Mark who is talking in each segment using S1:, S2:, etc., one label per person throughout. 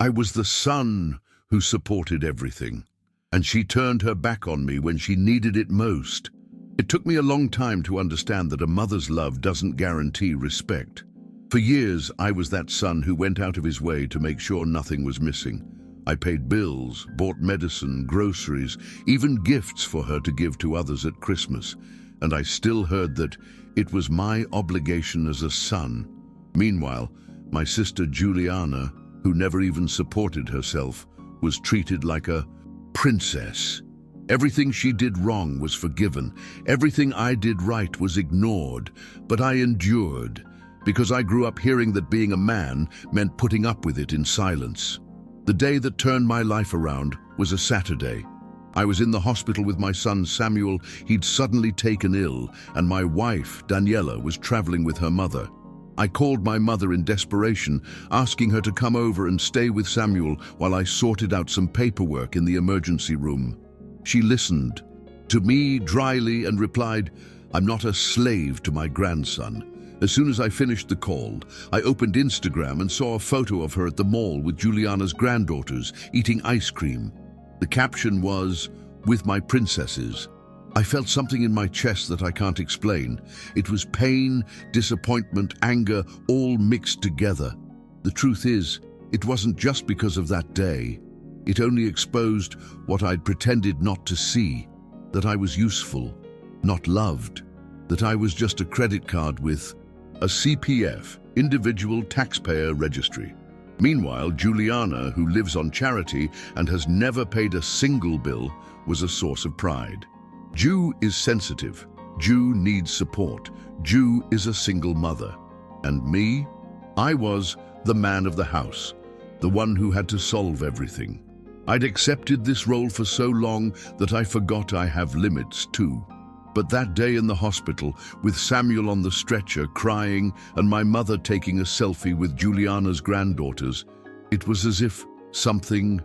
S1: I was the son who supported everything, and she turned her back on me when she needed it most. It took me a long time to understand that a mother's love doesn't guarantee respect. For years, I was that son who went out of his way to make sure nothing was missing. I paid bills, bought medicine, groceries, even gifts for her to give to others at Christmas, and I still heard that it was my obligation as a son. Meanwhile, my sister Juliana, who never even supported herself, was treated like a princess. Everything she did wrong was forgiven. Everything I did right was ignored. But I endured, because I grew up hearing that being a man meant putting up with it in silence. The day that turned my life around was a Saturday. I was in the hospital with my son Samuel. He'd suddenly taken ill, and my wife, Daniela, was traveling with her mother. I called my mother in desperation, asking her to come over and stay with Samuel while I sorted out some paperwork in the emergency room. She listened to me dryly and replied, "I'm not a slave to my grandson." As soon as I finished the call, I opened Instagram and saw a photo of her at the mall with Juliana's granddaughters eating ice cream. The caption was, "With my princesses." I felt something in my chest that I can't explain. It was pain, disappointment, anger, all mixed together. The truth is, it wasn't just because of that day. It only exposed what I'd pretended not to see, that I was useful, not loved, that I was just a credit card with a CPF, individual taxpayer registry. Meanwhile, Juliana, who lives on charity and has never paid a single bill, was a source of pride. Ju is sensitive. Ju needs support. Ju is a single mother. And me? I was the man of the house, the one who had to solve everything. I'd accepted this role for so long that I forgot I have limits too. But that day in the hospital, with Samuel on the stretcher crying and my mother taking a selfie with Juliana's granddaughters, it was as if something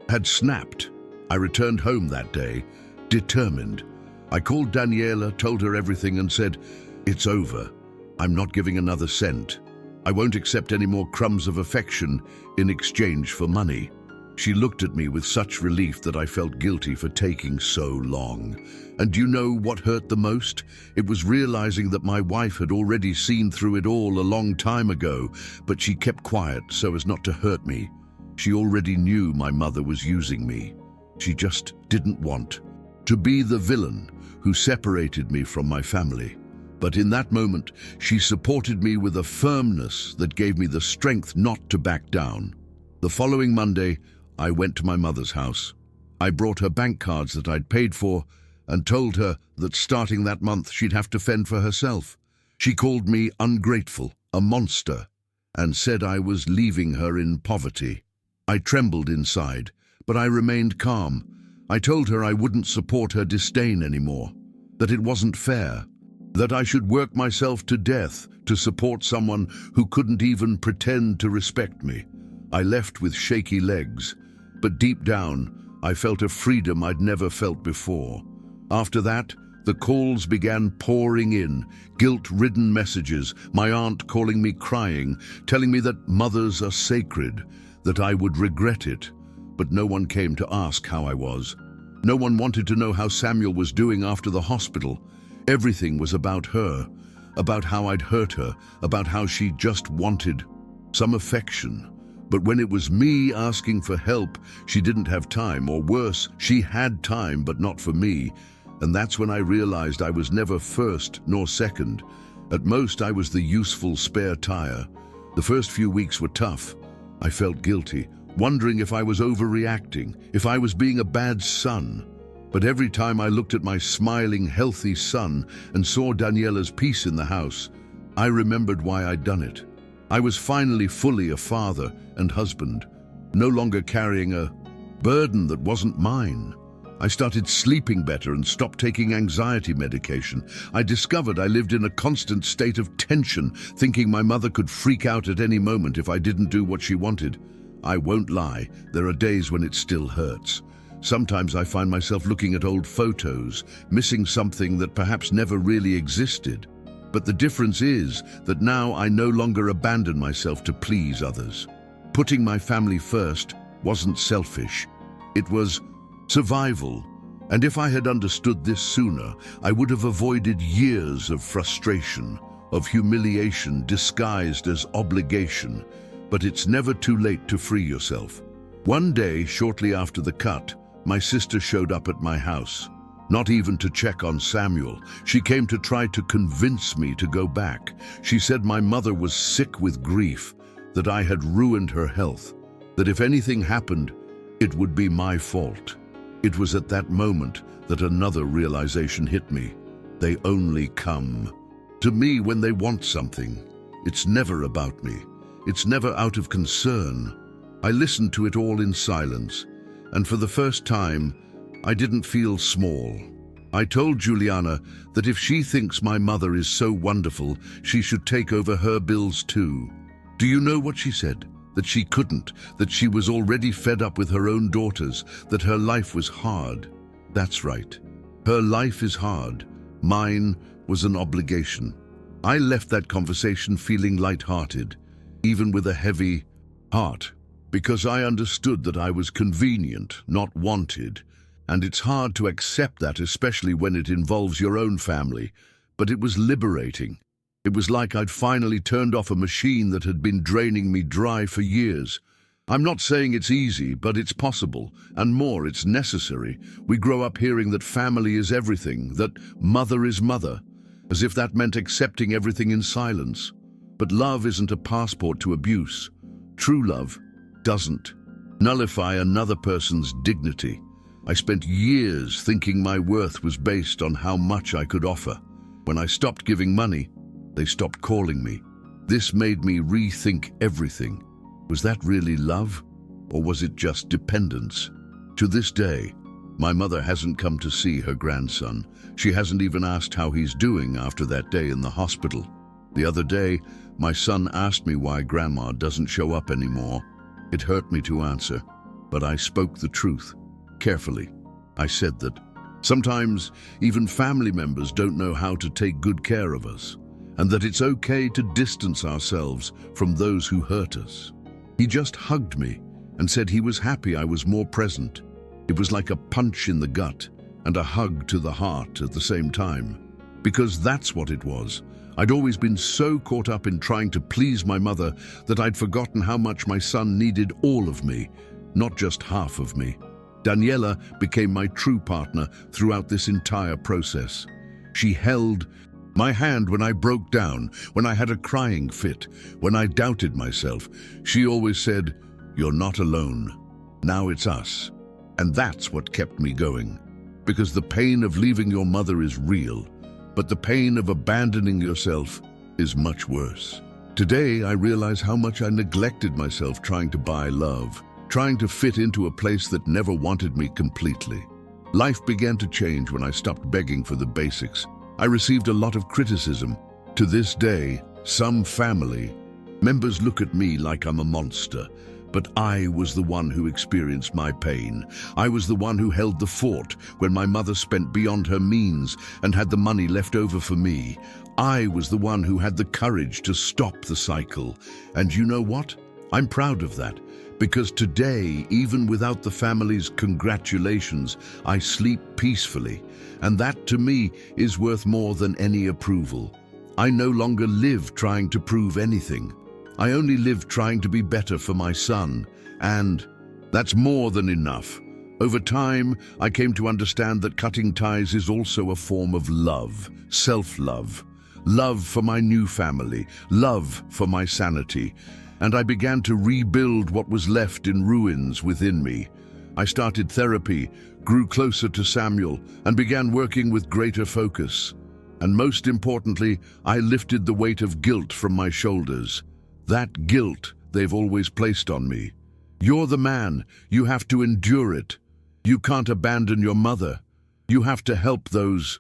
S1: had snapped. I returned home that day, determined. I called Daniela, told her everything and said, "It's over. I'm not giving another cent. I won't accept any more crumbs of affection in exchange for money." She looked at me with such relief that I felt guilty for taking so long. And do you know what hurt the most? It was realizing that my wife had already seen through it all a long time ago, but she kept quiet so as not to hurt me. She already knew my mother was using me. She just didn't want to be the villain who separated me from my family. But in that moment, she supported me with a firmness that gave me the strength not to back down. The following Monday, I went to my mother's house. I brought her bank cards that I'd paid for and told her that starting that month she'd have to fend for herself. She called me ungrateful, a monster, and said I was leaving her in poverty. I trembled inside, but I remained calm. I told her I wouldn't support her disdain anymore, that it wasn't fair, that I should work myself to death to support someone who couldn't even pretend to respect me. I left with shaky legs, but deep down, I felt a freedom I'd never felt before. After that, the calls began pouring in, guilt-ridden messages, my aunt calling me crying, telling me that mothers are sacred, that I would regret it. But no one came to ask how I was. No one wanted to know how Samuel was doing after the hospital. Everything was about her, about how I'd hurt her, about how she just wanted some affection. But when it was me asking for help, she didn't have time, or worse, she had time but not for me. And that's when I realized I was never first nor second. At most, I was the useful spare tire. The first few weeks were tough. I felt guilty, wondering if I was overreacting, if I was being a bad son. But every time I looked at my smiling, healthy son and saw Daniela's peace in the house, I remembered why I'd done it. I was finally fully a father and husband, no longer carrying a burden that wasn't mine. I started sleeping better and stopped taking anxiety medication. I discovered I lived in a constant state of tension, thinking my mother could freak out at any moment if I didn't do what she wanted. I won't lie, there are days when it still hurts. Sometimes I find myself looking at old photos, missing something that perhaps never really existed. But the difference is that now I no longer abandon myself to please others. Putting my family first wasn't selfish. It was survival. And if I had understood this sooner, I would have avoided years of frustration, of humiliation disguised as obligation. But it's never too late to free yourself. One day, shortly after the cut, my sister showed up at my house. Not even to check on Samuel. She came to try to convince me to go back. She said my mother was sick with grief, that I had ruined her health, that if anything happened, it would be my fault. It was at that moment that another realization hit me. They only come to me when they want something. It's never about me. It's never out of concern. I listened to it all in silence, and for the first time, I didn't feel small. I told Juliana that if she thinks my mother is so wonderful, she should take over her bills too. Do you know what she said? That she couldn't, that she was already fed up with her own daughters, that her life was hard. That's right. Her life is hard. Mine was an obligation. I left that conversation feeling light-hearted, even with a heavy heart, because I understood that I was convenient, not wanted. And it's hard to accept that, especially when it involves your own family. But it was liberating. It was like I'd finally turned off a machine that had been draining me dry for years. I'm not saying it's easy, but it's possible, and more, it's necessary. We grow up hearing that family is everything, that mother is mother, as if that meant accepting everything in silence. But love isn't a passport to abuse. True love doesn't nullify another person's dignity. I spent years thinking my worth was based on how much I could offer. When I stopped giving money, they stopped calling me. This made me rethink everything. Was that really love? Or was it just dependence? To this day, my mother hasn't come to see her grandson. She hasn't even asked how he's doing after that day in the hospital. The other day, my son asked me why Grandma doesn't show up anymore. It hurt me to answer, but I spoke the truth. Carefully, I said that sometimes even family members don't know how to take good care of us, and that it's okay to distance ourselves from those who hurt us. He just hugged me and said he was happy I was more present. It was like a punch in the gut and a hug to the heart at the same time, because that's what it was. I'd always been so caught up in trying to please my mother that I'd forgotten how much my son needed all of me, not just half of me. Daniela became my true partner throughout this entire process. She held my hand when I broke down, when I had a crying fit, when I doubted myself. She always said, "You're not alone. Now it's us." And that's what kept me going. Because the pain of leaving your mother is real, but the pain of abandoning yourself is much worse. Today, I realize how much I neglected myself trying to buy love, trying to fit into a place that never wanted me completely. Life began to change when I stopped begging for the basics. I received a lot of criticism. To this day, some family members look at me like I'm a monster, but I was the one who experienced my pain. I was the one who held the fort when my mother spent beyond her means and had the money left over for me. I was the one who had the courage to stop the cycle. And you know what? I'm proud of that. Because today, even without the family's congratulations, I sleep peacefully. And that, to me, is worth more than any approval. I no longer live trying to prove anything. I only live trying to be better for my son. And that's more than enough. Over time, I came to understand that cutting ties is also a form of love, self-love. Love for my new family, love for my sanity. And I began to rebuild what was left in ruins within me. I started therapy, grew closer to Samuel, and began working with greater focus. And most importantly, I lifted the weight of guilt from my shoulders. That guilt they've always placed on me. You're the man. You have to endure it. You can't abandon your mother. You have to help those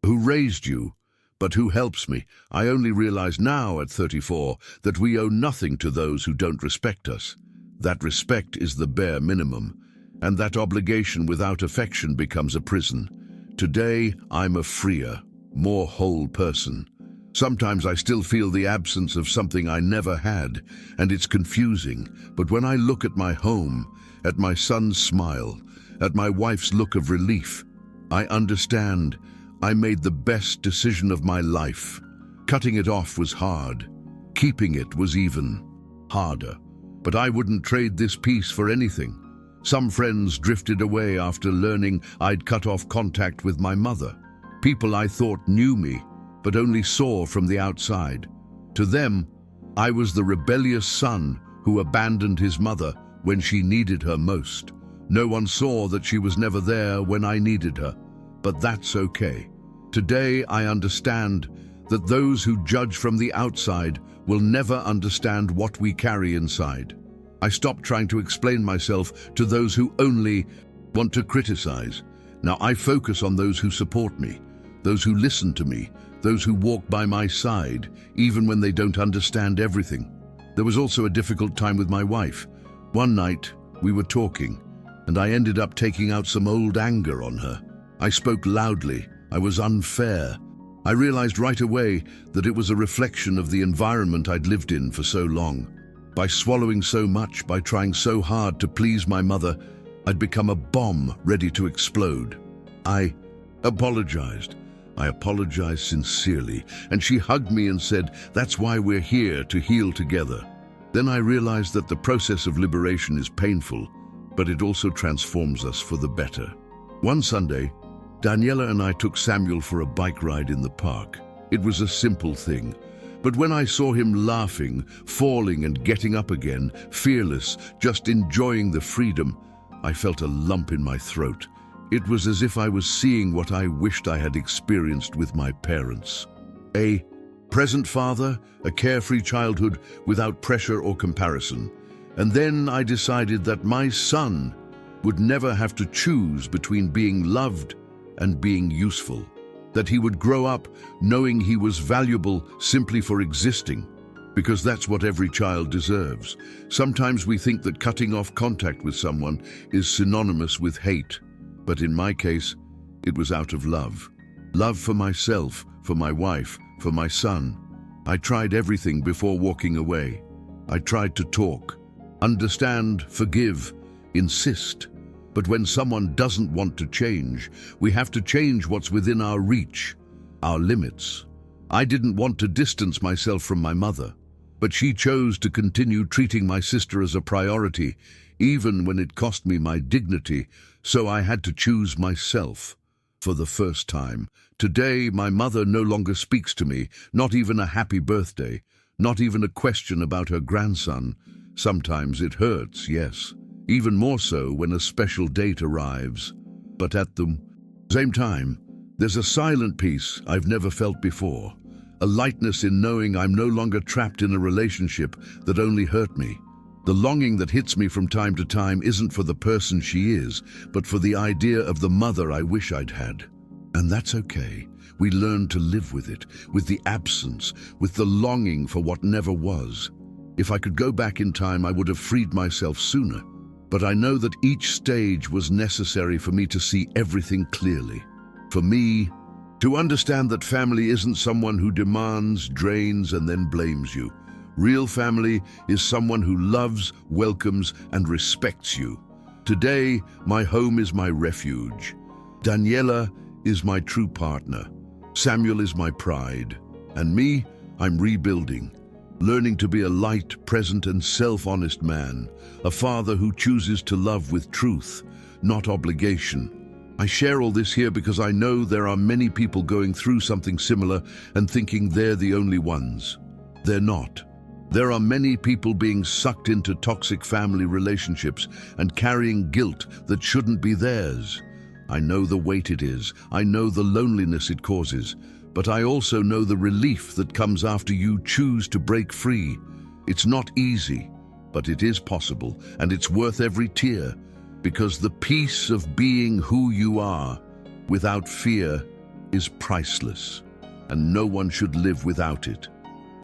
S1: who raised you. But who helps me? I only realize now at 34 that we owe nothing to those who don't respect us. That respect is the bare minimum, and that obligation without affection becomes a prison. Today, I'm a freer, more whole person. Sometimes I still feel the absence of something I never had, and it's confusing. But when I look at my home, at my son's smile, at my wife's look of relief, I understand I made the best decision of my life. Cutting it off was hard. Keeping it was even harder. But I wouldn't trade this peace for anything. Some friends drifted away after learning I'd cut off contact with my mother. People I thought knew me, but only saw from the outside. To them, I was the rebellious son who abandoned his mother when she needed her most. No one saw that she was never there when I needed her, but that's okay. Today I understand that those who judge from the outside will never understand what we carry inside. I stopped trying to explain myself to those who only want to criticize. Now I focus on those who support me, those who listen to me, those who walk by my side, even when they don't understand everything. There was also a difficult time with my wife. One night, we were talking, and I ended up taking out some old anger on her. I spoke loudly. I was unfair. I realized right away that it was a reflection of the environment I'd lived in for so long. By swallowing so much, by trying so hard to please my mother, I'd become a bomb ready to explode. I apologized. I apologized sincerely, and she hugged me and said, "That's why we're here, to heal together." Then I realized that the process of liberation is painful, but it also transforms us for the better. One Sunday, Daniela and I took Samuel for a bike ride in the park. It was a simple thing, but when I saw him laughing, falling and getting up again, fearless, just enjoying the freedom, I felt a lump in my throat. It was as if I was seeing what I wished I had experienced with my parents. A present father, a carefree childhood without pressure or comparison. And then I decided that my son would never have to choose between being loved and being useful. That he would grow up knowing he was valuable simply for existing, because that's what every child deserves. Sometimes we think that cutting off contact with someone is synonymous with hate. But in my case, it was out of love. Love for myself, for my wife, for my son. I tried everything before walking away. I tried to talk, understand, forgive, insist. But when someone doesn't want to change, we have to change what's within our reach, our limits. I didn't want to distance myself from my mother, but she chose to continue treating my sister as a priority, even when it cost me my dignity, so I had to choose myself. For the first time, today my mother no longer speaks to me, not even a happy birthday, not even a question about her grandson. Sometimes it hurts, yes, even more so when a special date arrives. But at the same time, there's a silent peace I've never felt before, a lightness in knowing I'm no longer trapped in a relationship that only hurt me. The longing that hits me from time to time isn't for the person she is, but for the idea of the mother I wish I'd had. And that's okay. We learn to live with it, with the absence, with the longing for what never was. If I could go back in time, I would have freed myself sooner. But I know that each stage was necessary for me to see everything clearly. For me, to understand that family isn't someone who demands, drains, and then blames you. Real family is someone who loves, welcomes, and respects you. Today, my home is my refuge. Daniela is my true partner. Samuel is my pride. And me, I'm rebuilding, learning to be a light, present, and self-honest man, a father who chooses to love with truth, not obligation. I share all this here because I know there are many people going through something similar and thinking they're the only ones. They're not. There are many people being sucked into toxic family relationships and carrying guilt that shouldn't be theirs. I know the weight it is. I know the loneliness it causes. But I also know the relief that comes after you choose to break free. It's not easy, but it is possible, and it's worth every tear, because the peace of being who you are, without fear, is priceless, and no one should live without it.